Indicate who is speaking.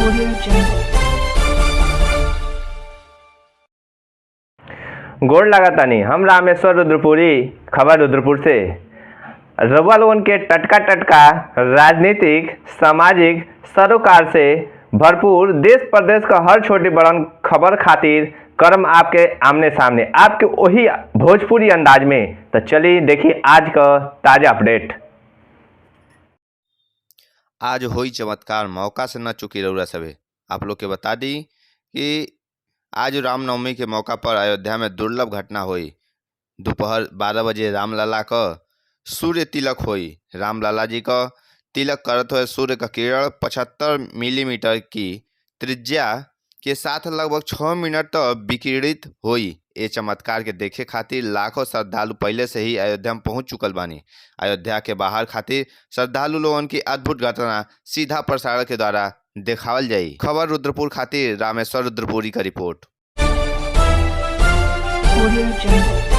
Speaker 1: Audio Jungle.
Speaker 2: गोड़ लागतानी हम रामेश्वर रुद्रपुरी खबर रुद्रपुर से रउआ लोगन के टटका टटका राजनीतिक सामाजिक सरोकार से भरपूर देश प्रदेश का हर छोटी बड़न खबर खातिर करम आपके आमने सामने आपके वही भोजपुरी अंदाज में। तो चलिए देखिए आज का ताजा अपडेट।
Speaker 3: आज होई चमत्कार, मौका से न चुकी रउरा सभे। आप लोग के बता दी कि आज रामनवमी के मौका पर अयोध्या में दुर्लभ घटना हुई। दोपहर 12 बजे रामलला का सूर्य तिलक हुई। रामलला जी का तिलक करत हुए सूर्य का किरण 75 मिलीमीटर की त्रिज्या के साथ लगभग 6 मिनट तक विकिरित हुई। ये चमत्कार के देखे खातिर लाखों श्रद्धालु पहले से ही अयोध्या में पहुंच चुकल बानी। अयोध्या के बाहर खातिर श्रद्धालु लोगन की अद्भुत घटना सीधा प्रसारण के द्वारा देखावल जाई। खबर रुद्रपुर खातिर रामेश्वर रुद्रपुरी का रिपोर्ट।
Speaker 1: Audio Jungle.